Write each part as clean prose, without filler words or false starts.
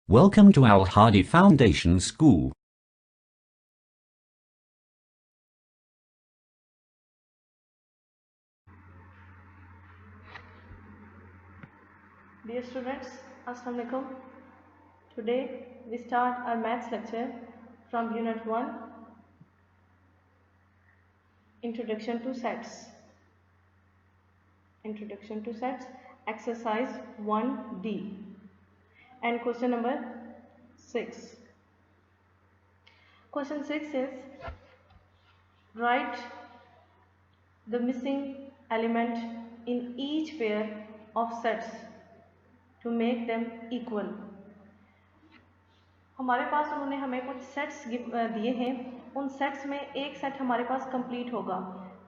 Welcome to Al Hadi Foundation School. Dear students, Assalamu alaikum. Today we start our maths lecture from Unit 1, Introduction to Sets. Introduction to Sets, Exercise 1D, and question number 6. Question 6 is, write the missing element in each pair of sets to make them equal. हमारे पास उन्होंने हमें कुछ sets दिए हैं, उन sets में एक set हमारे पास कंप्लीट होगा,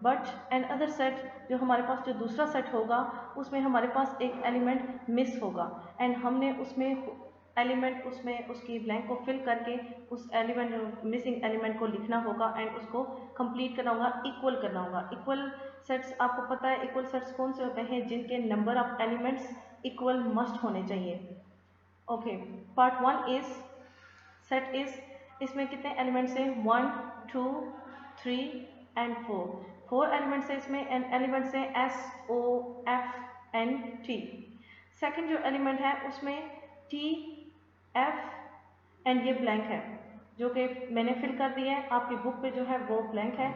बट एन अदर सेट जो हमारे पास जो दूसरा सेट होगा उसमें हमारे पास एक एलिमेंट मिस होगा एंड हमने उसमें एलिमेंट उसमें उसकी ब्लैंक को फिल करके उस एलिमेंट मिसिंग एलिमेंट को लिखना होगा एंड उसको कंप्लीट करना होगा, इक्वल करना होगा. इक्वल सेट्स आपको पता है इक्वल सेट्स कौन से होते हैं, जिनके number of elements equal must होने चाहिए. Okay, part 1 is set is, इसमें कितने एलिमेंट्स हैं, 1, 2, 3 एंड 4 एलिमेंट्स हैं इसमें एंड एलिमेंट्स हैं S, O, F and T. Second जो एलिमेंट है उसमें T, F एंड ये ब्लैंक है जो कि मैंने फिल कर दिया है, आपकी बुक पे जो है वो ब्लैंक है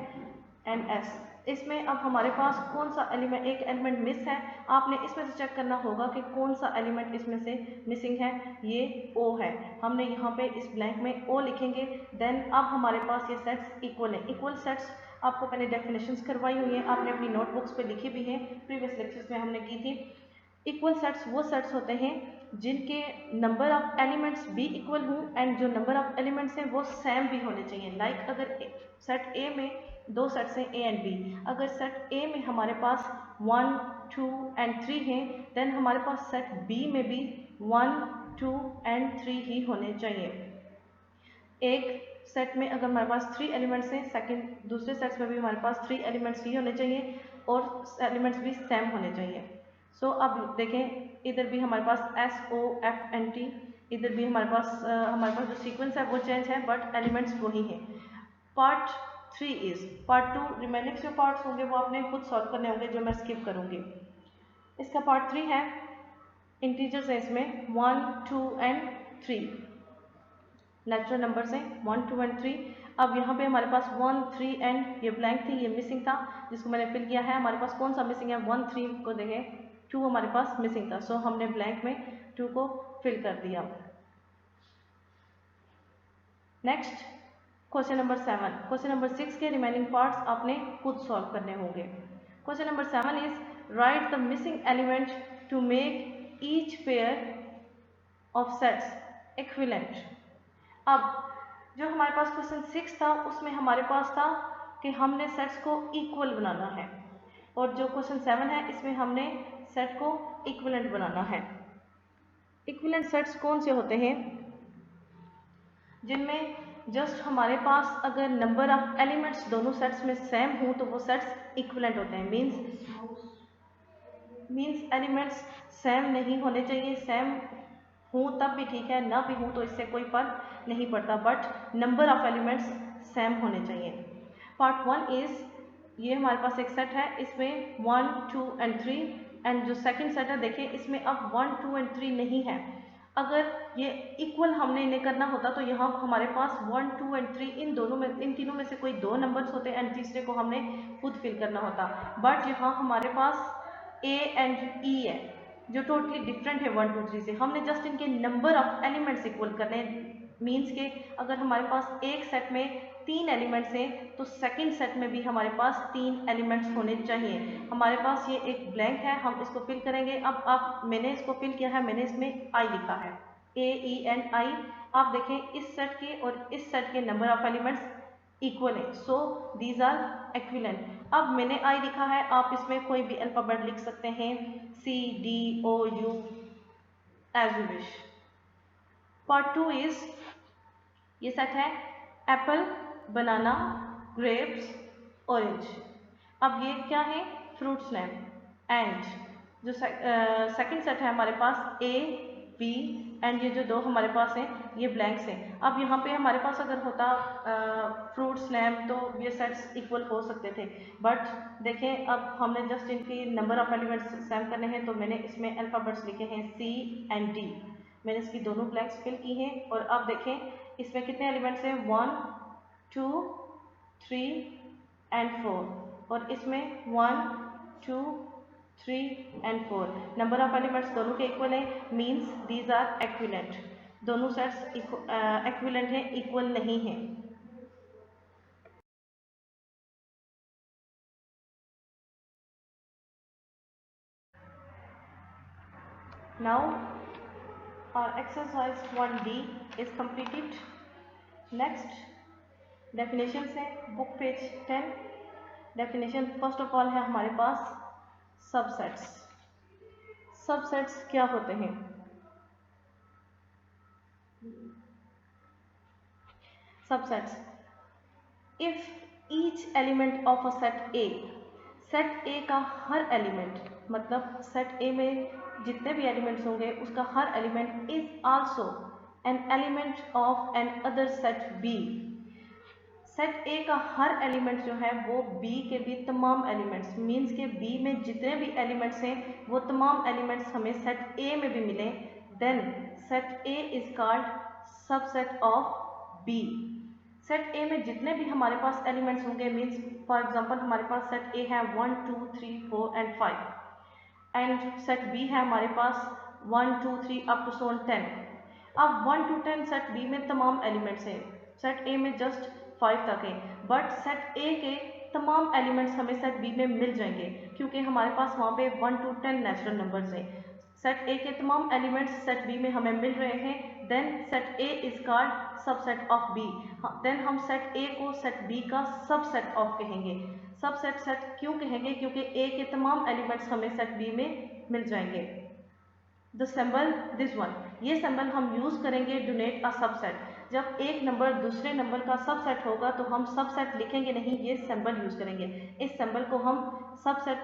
एंड S. इसमें अब हमारे पास कौन सा एलिमेंट, एक एलिमेंट मिस है, आपने इसमें से चेक करना होगा कि कौन सा एलिमेंट इसमें से मिसिंग है. ये O है, हमने यहाँ पे इस ब्लैंक में O लिखेंगे. देन अब हमारे पास ये सेट्स इक्वल है. इक्वल सेट्स आपको मैंने डेफिनेशंस करवाई हुई है, आपने अपनी नोटबुक्स पे लिखी भी हैं, प्रीवियस लेक्चर्स में हमने की थी. इक्वल सेट्स वो सेट्स होते हैं जिनके नंबर ऑफ एलिमेंट्स भी इक्वल हों एंड जो नंबर ऑफ एलिमेंट्स हैं वो सेम भी होने चाहिए. लाइक अगर सेट ए में दो सेट्स हैं A एंड B, अगर सेट A में हमारे पास 1, 2 एंड 3 हैं, देन हमारे पास सेट B में भी 1, 2 एंड 3 ही होने चाहिए. एक सेट में अगर हमारे पास 3 एलिमेंट्स हैं, सेकंड दूसरे सेट्स में भी हमारे पास 3 एलिमेंट्स ही होने चाहिए और एलिमेंट्स भी सेम होने चाहिए. सो अब देखें, इधर भी हमारे पास S, O, F and T, इधर भी हमारे पास जो सीक्वेंस है वो चेंज है बट एलिमेंट्स वही हैं. पार्ट 3 इज, पार्ट 2 रिमेनिंग जो पार्ट्स होंगे वो आपने खुद सॉल्व करने होंगे जो मैं स्किप करूंगी. इसका पार्ट 3 है, इंटीजर्स है इसमें 1, 2 एंड 3, नेचुरल नंबर्स हैं 1, 2 एंड 3. अब यहाँ पे हमारे पास 1, 3 एंड ये ब्लैंक थी, ये मिसिंग था जिसको मैंने फिल किया है. हमारे पास कौन सा मिसिंग है, 1, 3 को देखें, 2 हमारे पास मिसिंग था, सो हमने ब्लैंक में 2 को फिल कर दिया. Next question number 7. Question number 6 के रिमेनिंग पार्ट्स आपने खुद सॉल्व करने होंगे. Question number 7 is, right the missing element to make each pair of sets equivalent. अब जो हमारे पास क्वेश्चन 6 था उसमें हमारे पास था कि हमने सेट्स को इक्वल बनाना है और जो क्वेश्चन 7 है इसमें हमने सेट को इक्विवेलेंट बनाना है. इक्विवेलेंट सेट्स कौन से होते हैं, जिनमें जस्ट हमारे पास अगर नंबर ऑफ एलिमेंट्स दोनों सेट्स में सेम हो तो वो सेट्स इक्विवेलेंट होते हैं. मीन्स एलिमेंट्स सेम नहीं होने चाहिए, सेम हो तब भी ठीक है, ना भी हो तो इससे कोई फर्क नहीं पड़ता, but number of elements same होने चाहिए. पार्ट 1 इज, ये हमारे पास एक सेट है, इसमें 1, 2 एंड 3 एंड जो सेकंड सेट है देखें इसमें अब 1, 2 एंड 3 नहीं है. अगर ये इक्वल हमने इन्हें करना होता तो यहाँ हमारे पास 1, 2 एंड 3 इन तीनों में से कोई दो नंबर्स होते एंड तीसरे को हमने खुद फिल करना होता, बट यहाँ हमारे पास A एंड E है जो टोटली डिफरेंट है 1, 2, 3 से. हमने जस्ट इनके नंबर ऑफ एलिमेंट्स इक्वल करने, मीन्स के अगर हमारे पास एक सेट में 3 एलिमेंट्स हैं तो सेकंड सेट में भी हमारे पास 3 एलिमेंट्स होने चाहिए. हमारे पास ये एक ब्लैंक है, हम इसको फिल करेंगे. अब मैंने इसको फिल किया है, मैंने इसमें I लिखा है, A, E एंड I. आप देखें इस सेट के और इस सेट के नंबर ऑफ एलिमेंट्स इक्वल है, सो दीज आर इक्विवेलेंट. अब मैंने I लिखा है, आप इसमें कोई भी अल्फाबेट लिख सकते हैं, C, D, O, U as you wish. Part 2 is, ये सेट है एप्पल, बनाना, ग्रेप्स, ऑरेंज. अब ये क्या है, फ्रूट्स नेम. एंड जो सेकंड सेट है हमारे पास A, बी एंड ये जो दो हमारे पास हैं ये ब्लैंक्स हैं। अब यहाँ पे हमारे पास अगर होता फ्रूट्स नेम तो ये सेट्स इक्वल हो सकते थे, बट देखें अब हमने जस्ट इनकी नंबर ऑफ एलिमेंट्स सेम करने हैं तो मैंने इसमें अल्फ़ाबेट्स लिखे हैं सी एंड डी। मैंने इसकी दोनों ब्लैंक्स फिल की हैं और अब देखें इसमें कितने एलिमेंट्स हैं 1 2 3 एंड 4 और इसमें 1 2 3 एंड 4 नंबर ऑफ एलिमेंट्स दोनों के इक्वल हैं, मींस दीज आर एक्विलेंट। दोनों सेट्स एक्विलेंट हैं, इक्वल नहीं हैं। Now our exercise 1D is completed. Next definition है book page 10। Definition first of all है हमारे पास सबसेट्स। सबसेट्स क्या होते हैं? Subsets, if each element of a set A, set A का हर एलिमेंट, मतलब सेट ए में जितने भी एलिमेंट्स होंगे उसका हर element is also an element of an other set B. Set A का हर एलिमेंट जो है वो बी के भी तमाम एलिमेंट्स, मीन्स के बी में जितने भी एलिमेंट्स हैं वो तमाम एलिमेंट्स हमें सेट ए में भी मिलें, then set A is called subset of B. Set A में जितने भी हमारे पास एलिमेंट्स होंगे, मीन्स फॉर एग्जांपल हमारे पास सेट ए है 1 2 3 4 एंड 5 एंड सेट बी है हमारे पास 1 2 3 अप टू 10। अब 1 to 10 सेट बी में तमाम एलिमेंट्स हैं, सेट ए में जस्ट 5 तक है, बट सेट ए के तमाम एलिमेंट्स हमें सेट बी में मिल जाएंगे क्योंकि हमारे पास वहाँ पे 1 to 10 नेचुरल नंबर्स हैं। सेट ए के तमाम एलिमेंट्स सेट बी में हमें मिल रहे हैं, then set A is called subset of B. Then हम सेट ए को सेट बी का सबसेट ऑफ कहेंगे। सबसेट सेट क्यों कहेंगे? क्योंकि ए के तमाम एलिमेंट्स हमें सेट बी में मिल जाएंगे। द सिंबल दिस वन, ये सिंबल हम यूज करेंगे डोनेट अ सबसेट। जब एक नंबर दूसरे नंबर का सबसेट होगा तो हम सबसेट लिखेंगे नहीं, ये सिंबल यूज करेंगे। इस सिंबल को हम सबसेट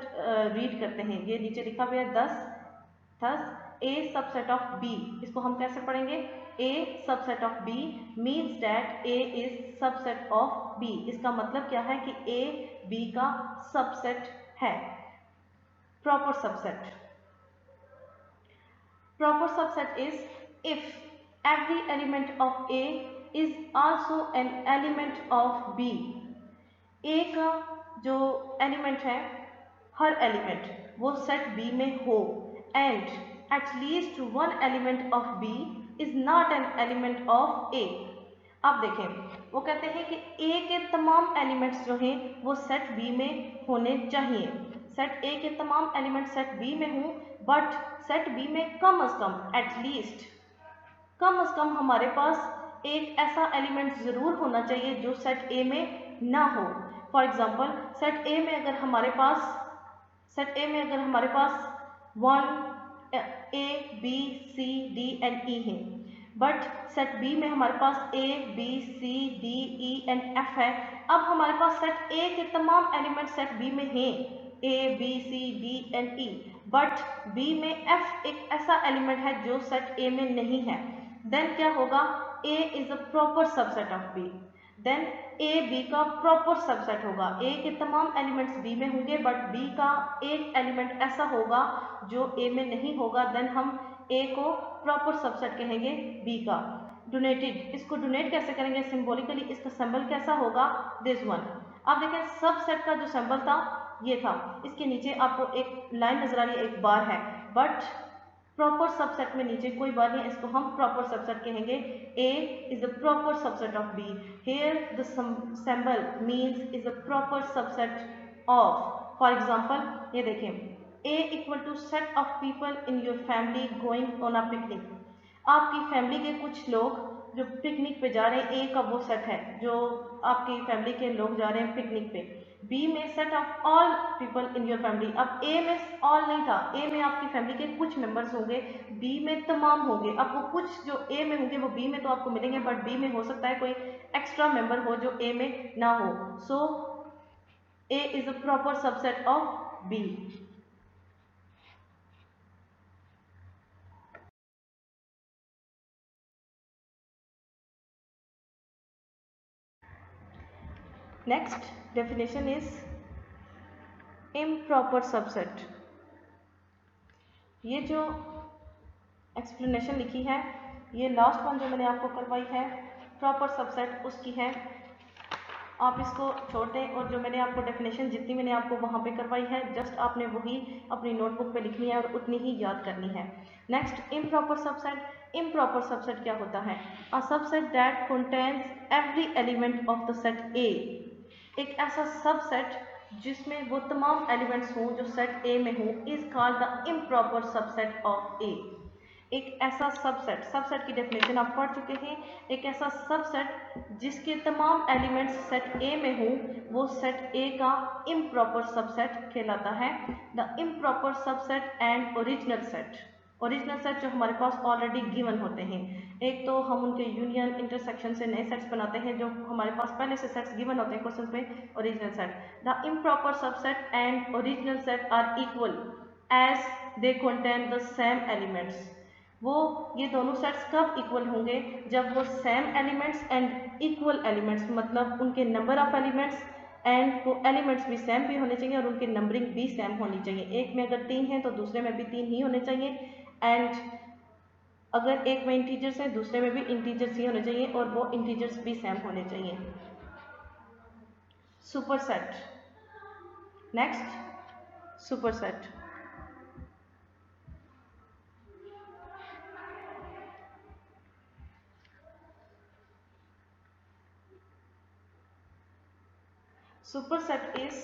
रीड करते हैं, ये नीचे लिखा हुआ है 10 ए सबसेट ऑफ बी। इसको हम कैसे पढ़ेंगे? A subset of B means that A is subset of B. इसका मतलब क्या है कि ए बी का सबसेट है। Proper subset, proper subset is if every element of A is also an element of B। A का जो element है, हर एलिमेंट वो सेट B में हो and at least one element of B is not an element of A। अब देखें वो कहते हैं कि A के तमाम एलिमेंट्स जो हैं वो सेट B में होने चाहिए। सेट A के तमाम एलिमेंट सेट B में हों, बट सेट बी में कम से कम एटलीस्ट कम से कम हमारे पास एक ऐसा एलिमेंट ज़रूर होना चाहिए जो सेट ए में ना हो। फॉर एग्जांपल सेट ए में अगर हमारे पास 1 A B C D and E है, बट सेट बी में हमारे पास A B C D E and F है। अब हमारे पास सेट ए के तमाम एलिमेंट सेट बी में हैं, A B C D and E, but B में एफ एक ऐसा एलिमेंट है जो सेट ए में नहीं है, देन क्या होगा? A is a proper subset of B. Then A B का प्रॉपर सबसेट होगा। ए के तमाम एलिमेंट्स बी में होंगे बट बी का एक एलिमेंट ऐसा होगा जो ए में नहीं होगा, देन हम ए को प्रॉपर सबसेट कहेंगे बी का। डोनेटेड, इसको डोनेट कैसे करेंगे सिंबॉलिकली? इसका सिंबल कैसा होगा? This one. अब देखें सबसेट का जो सिंबल था ये था, इसके नीचे आपको एक लाइन नजर आ रही है, एक बार है, बट प्रॉपर सबसेट में नीचे कोई बार नहीं, इसको हम प्रॉपर सबसेट कहेंगे। A is a proper subset of B. Here the symbol means is a proper subset of. For example, ये देखें, A equal to set of people in your family going on a picnic. आपकी family के कुछ लोग जो picnic पे जा रहे हैं, ए का वो सेट है जो आपकी फैमिली के लोग जा रहे हैं पिकनिक पे। बी में set of all people in your family. अब ए में ऑल नहीं था, ए में आपकी फैमिली के कुछ मेंबर्स होंगे, बी में तमाम होंगे। अब वो कुछ जो ए में होंगे वो बी में तो आपको मिलेंगे, बट बी में हो सकता है कोई एक्स्ट्रा मेंबर हो जो ए में ना हो। So A is a proper subset of B. Next definition is improper subset. ये जो एक्सप्लेनेशन लिखी है, ये लास्ट वन जो मैंने आपको करवाई है प्रॉपर सबसेट उसकी है। आप इसको छोड़ दें और जो मैंने आपको डेफिनेशन जितनी मैंने आपको वहाँ पे करवाई है जस्ट आपने वही अपनी नोटबुक पे लिखनी है और उतनी ही याद करनी है। Next improper subset. Improper subset क्या होता है? A subset that contains every element of the set ए। एक ऐसा सबसेट जिसमें वो तमाम एलिमेंट्स हों जो सेट ए में हों is called the improper subset of A. एक ऐसा सबसेट, सबसेट की डेफिनेशन आप पढ़ चुके हैं। एक ऐसा सबसेट जिसके तमाम एलिमेंट्स सेट ए में हों वो सेट ए का इम्प्रॉपर सबसेट कहलाता है। The improper subset and original set. Original set जो हमारे पास ऑलरेडी गिवन होते हैं, एक तो हम उनके यूनियन इंटरसेक्शन से नए सेट्स बनाते हैं जो हमारे पास पहले से सेट्स गिवन होते हैं क्वेश्चन पे, original set. The improper subset and original set are equal as they contain the same elements. वो ये दोनों सेट्स कब इक्वल होंगे? जब वो same elements and equal elements, मतलब उनके नंबर ऑफ एलिमेंट्स एंड वो एलिमेंट्स भी सेम भी होने चाहिए और उनकी नंबरिंग भी सेम होनी चाहिए। एक में अगर 3 है तो दूसरे में भी 3 ही होने चाहिए, एंड अगर एक में इंटीजर्स हैं दूसरे में भी इंटीजर्स ही होने चाहिए और वो इंटीजर्स भी सेम होने चाहिए। Superset. Next superset. Superset is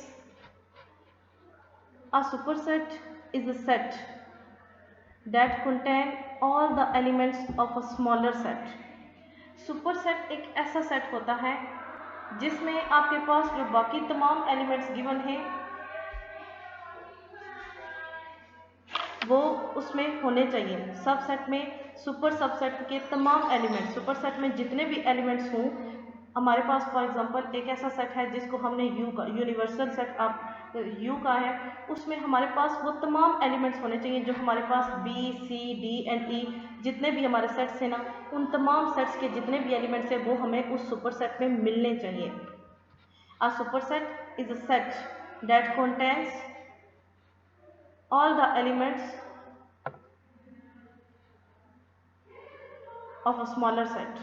a superset is a set that contain all the elements of a smaller set. Superset एक ऐसा सेट होता है जिसमें आपके पास जो बाकी तमाम एलिमेंट्स गिवन हैं वो उसमें होने चाहिए। सबसेट में सुपर सबसेट के तमाम एलिमेंट्स, सुपरसेट में जितने भी एलिमेंट्स हों, हमारे पास फॉर एग्जांपल एक ऐसा सेट है जिसको हमने यू का यूनिवर्सल सेट आप यू का है, उसमें हमारे पास वो तमाम एलिमेंट्स होने चाहिए जो हमारे पास बी सी डी एंड ई जितने भी हमारे सेट्स हैं ना, उन तमाम सेट्स के जितने भी एलिमेंट्स हैं वो हमें उस सुपर सेट में मिलने चाहिए। अ super set is a set that contains all the elements of a smaller set.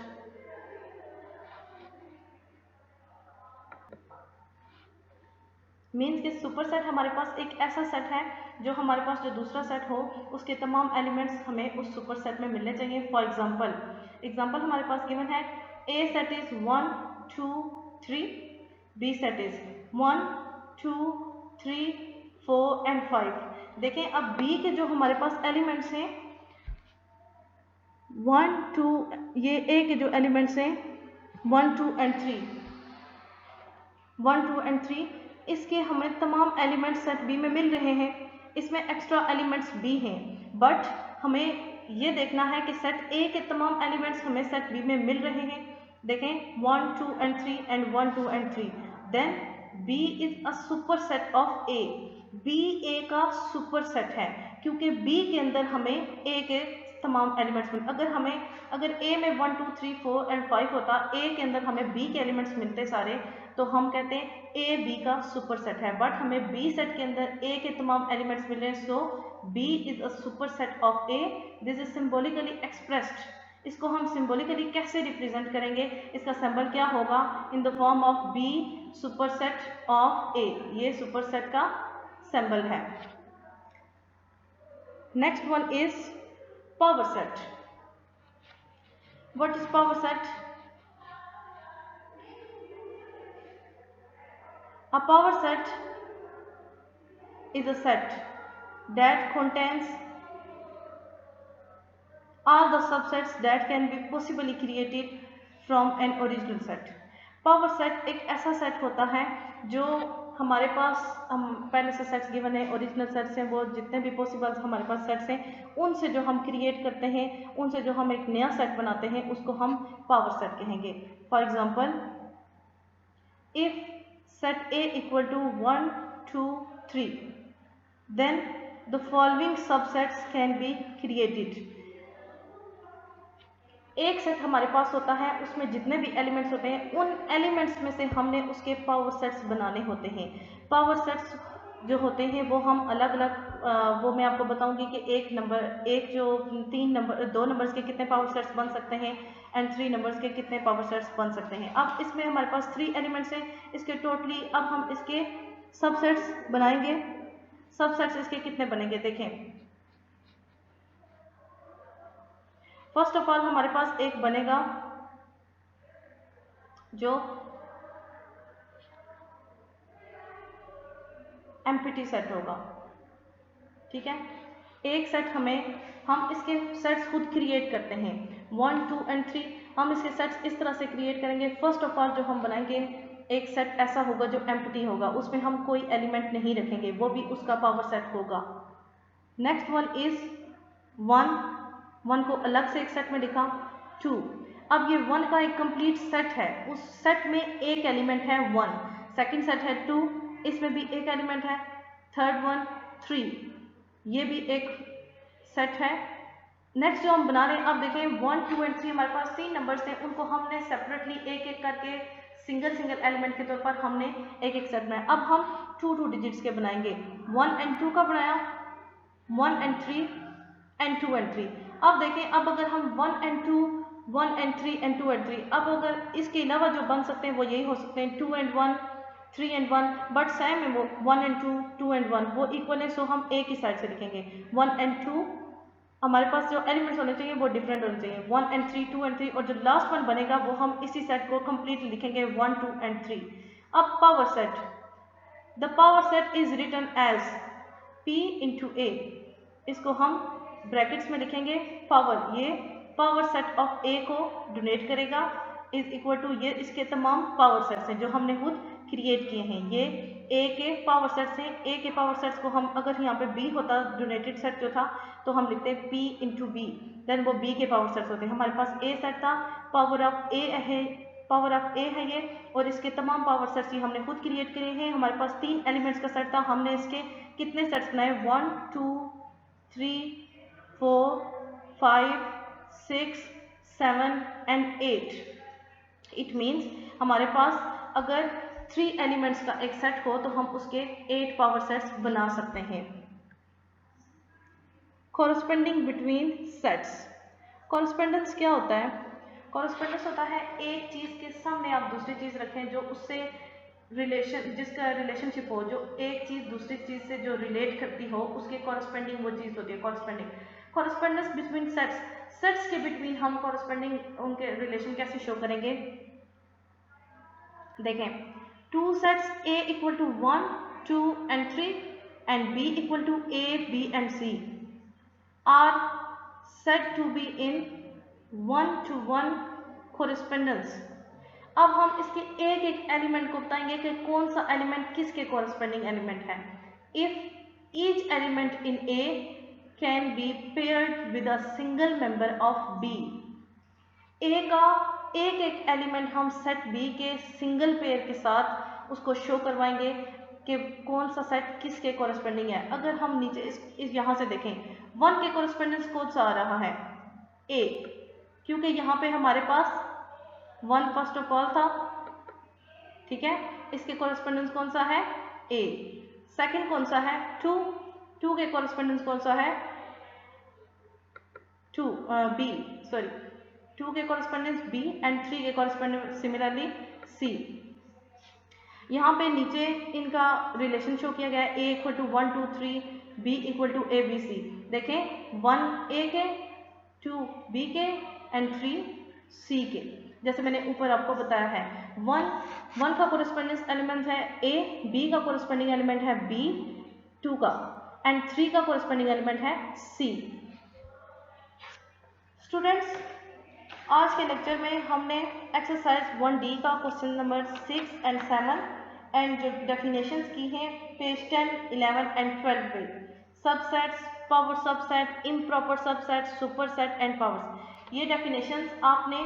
Means कि सुपर सेट हमारे पास एक ऐसा सेट है जो हमारे पास जो दूसरा सेट हो उसके तमाम एलिमेंट्स हमें उस सुपर सेट में मिलने चाहिए। फॉर एग्जाम्पल हमारे पास गिवन है A set is 1 2 3, B set is 1 2 3 4 and 5। देखें अब बी के जो हमारे पास एलिमेंट्स हैं 1 2, ये ए के जो एलिमेंट्स हैं 1 2 एंड 3, 1 2 एंड 3, इसके हमें तमाम एलिमेंट्स सेट बी में मिल रहे हैं। इसमें एक्स्ट्रा एलिमेंट्स भी हैं, बट हमें ये देखना है कि सेट ए के तमाम एलिमेंट्स हमें सेट बी में मिल रहे हैं। देखें 1 2 and 3 and 1 2 and 3, then B is a super set of A. B A का सुपर सेट है क्योंकि बी के अंदर हमें ए के तमाम एलिमेंट्स मिल, अगर ए में 1 2 3 4 एंड 5 होता, ए के अंदर हमें बी के एलिमेंट्स मिलते सारे, तो हम कहते हैं ए बी का सुपर सेट है। बट हमें बी सेट के अंदर ए के तमाम एलिमेंट्स मिल रहे हैं, so B is a super set of A. This is symbolically expressed. इसको हम सिंबॉलिकली कैसे रिप्रेजेंट करेंगे? इसका सिंबल क्या होगा? In the form of B super set of A. ये सुपर सेट का सिंबल है। Next one is power set. What is power set? A power set is a set that contains all the subsets that can be possibly created from an original set. Power set एक ऐसा set होता है जो हमारे पास हम पहले से sets given है, ओरिजिनल सेट्स हैं, वो जितने भी पॉसिबल हमारे पास सेट्स हैं उनसे जो हम क्रिएट करते हैं, उनसे जो हम एक नया सेट बनाते हैं उसको हम पावर सेट कहेंगे। For example if set A equal to 1 2 3, then the following subsets can be created. एक सेट हमारे पास होता है, उसमें जितने भी एलिमेंट्स होते हैं उन एलिमेंट्स में से हमने उसके पावर सेट्स बनाने होते हैं। पावर सेट्स जो होते हैं वो हम अलग अलग वो मैं आपको बताऊंगी कि एक जो दो नंबर्स के कितने पावर सेट्स बन सकते हैं एंड 3 नंबर्स के कितने पावर सेट्स बन सकते हैं। अब इसमें हमारे पास 3 एलिमेंट्स हैं इसके टोटली। अब हम इसके सबसेट्स बनाएंगे। सबसेट्स इसके कितने बनेंगे देखें। फर्स्ट ऑफ ऑल हमारे पास एक बनेगा जो एम्प्टी सेट होगा, ठीक है। एक सेट हम इसके सेट्स खुद क्रिएट करते हैं 1, 2 एंड 3। हम इसके सेट्स इस तरह से क्रिएट करेंगे। फर्स्ट ऑफ ऑल जो हम बनाएंगे एक सेट ऐसा होगा जो एम्प्टी होगा, उसमें हम कोई एलिमेंट नहीं रखेंगे, वो भी उसका पावर सेट होगा। नेक्स्ट वन इज 1 को अलग से एक सेट में लिखा। 2, अब ये 1 का एक कंप्लीट सेट है, उस सेट में एक एलिमेंट है 1। सेकंड सेट है 2, इसमें भी एक एलिमेंट है। थर्ड वन 3, ये भी एक सेट है। नेक्स्ट जो हम बना रहे हैं, अब देखें 1, 2 एंड 3 हमारे पास 3 नंबर्स थे, उनको हमने सेपरेटली एक एक करके सिंगल एलिमेंट के तौर पर हमने एक एक सेट बनाया। अब हम 2 डिजिट्स के बनाएंगे। 1 एंड 2 का बनाया, 1 एंड 3 एंड 2 एंड 3। अब देखें, अब अगर हम 1 एंड 2, 1 एंड 3 एंड 2 एंड 3, अब अगर इसके अलावा जो बन सकते हैं वो यही हो सकते हैं 2 एंड 1, 3 एंड 1, बट सेम है वो 1 एंड 2, 2 एंड 1 वो इक्वल है, सो हम एक ही साइड से लिखेंगे। 1 एंड 2 हमारे पास जो एलिमेंट्स होने चाहिए वो डिफरेंट होने चाहिए, 1 एंड 3, 2 एंड 3, और जो लास्ट वन बनेगा वो हम इसी सेट को कंप्लीटली लिखेंगे 1, 2 एंड 3। अब power set, the power set is written as P into A, इसको हम ब्रैकेट्स में लिखेंगे। पावर, ये पावर सेट ऑफ A को डोनेट करेगा, इज इक्वल टू ये इसके तमाम पावर सेट्स हैं जो हमने खुद क्रिएट किए हैं। ये A के पावर सेट्स हैं। A के पावर सेट्स को हम, अगर यहाँ पे B होता डोनेटेड सेट जो था, तो हम लिखते हैं P इंटू B, देन वो B के पावर सेट्स होते हैं। हमारे पास A सेट था, पावर ऑफ A है ये, और इसके तमाम पावर सेट्स ही हमने खुद क्रिएट करे हैं। हमारे पास 3 एलिमेंट्स का सेट था, हमने इसके कितने सेट्स बनाए 1, 2, 3, 4, 5, 6, 7 एंड 8। इट मीन्स हमारे पास अगर 3 एलिमेंट्स का एक सेट हो तो हम उसके 8 पावर सेट्स बना सकते हैं। कॉरस्पेंडिंग बिटवीन सेट्स, कॉरस्पेंडेंस क्या होता है? कॉरस्पेंडेंस होता है एक चीज़ के सामने आप दूसरी चीज़ रखें जो उससे जिसका रिलेशनशिप हो, जो एक चीज़ दूसरी चीज़ से जो रिलेट करती हो, उसके कॉरस्पेंडिंग वो चीज़ होती है कॉरस्पेंडिंग। कॉरस्पेंडेंस बिटवीन सेट्स के बिटवीन हम कॉरस्पेंडिंग उनके रिलेशन कैसे शो करेंगे? देखें, 2 sets A equal to 1, 2 and 3 and B equal to A, B एंड C are said to be in 1-to-1 correspondence। अब हम इसके एक एक एलिमेंट को बताएंगे कि कौन सा एलिमेंट किसके कॉरस्पेंडिंग एलिमेंट है। If each element in A can be paired with a single member of B, A का एक एक एलिमेंट हम सेट B के सिंगल पेयर के साथ उसको शो करवाएंगे कि कौन सा सेट किसके कॉरस्पेंडिंग है। अगर हम नीचे इस यहाँ से देखें, 1 के कॉरस्पेंडेंस कौन सा आ रहा है? A, क्योंकि यहाँ पे हमारे पास 1 फर्स्ट ऑफ ऑल था, ठीक है। इसके कॉरस्पेंडेंस कौन सा है? A। सेकंड कौन सा है? 2 के कॉरस्पेंडेंस कौन सा है? B, सॉरी 2 के कॉरस्पेंडेंस B एंड 3 के कॉरस्पेंडेंस सिमिलरली C। यहाँ पे नीचे इनका रिलेशन शो किया गया है, A equal to 1, 2, 3, B equal to A, B, C। देखें 1 A के, 2 B के एंड 3 C के, जैसे मैंने ऊपर आपको बताया है। 1 का कोरिस्पोंडेंस एलिमेंट है A, B का कोरिस्पोंडिंग एलिमेंट है B, 2 का, एंड 3 का कोरिस्पोंडिंग एलिमेंट है C। स्टूडेंट्स, आज के लेक्चर में हमने एक्सरसाइज 1D का क्वेश्चन नंबर 6 एंड 7 एंड जो डेफिनेशंस की हैं पेज 10, 11 एंड 12 पे, subsets, power subset, improper subset, superset and powers, ये डेफिनेशंस आपने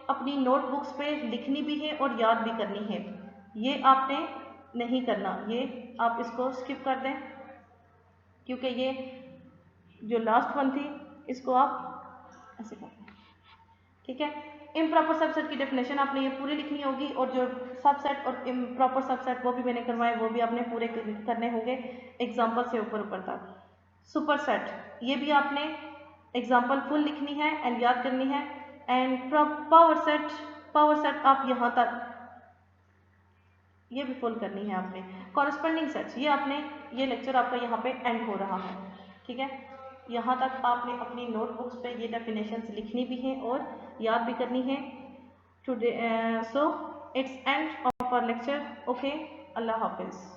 अपनी नोटबुक्स पे लिखनी भी है और याद भी करनी है। ये आपने नहीं करना, ये आप इसको स्किप कर दें, क्योंकि ये जो लास्ट वन थी इसको आप ऐसे कर दें, ठीक है। इम्प्रॉपर सबसेट की डेफिनेशन आपने ये पूरी लिखनी होगी, और जो सबसेट और इम्प्रॉपर सबसेट वो भी मैंने करवाए, वो भी आपने पूरे करने होंगे एग्जाम्पल से ऊपर ऊपर तक। सुपरसेट ये भी आपने एग्जाम्पल फुल लिखनी है एंड याद करनी है। एंड पावर सेट आप यहाँ तक ये भी फुल करनी है आपने। कॉरस्पॉन्डिंग सेट्स ये आपने, ये लेक्चर आपका यहाँ पे एंड हो रहा है, ठीक है। यहाँ तक आपने अपनी नोटबुक्स पे ये डेफिनेशंस लिखनी भी हैं और याद भी करनी है। Today so it's end of our lecture. Okay, अल्लाह हाफिज़।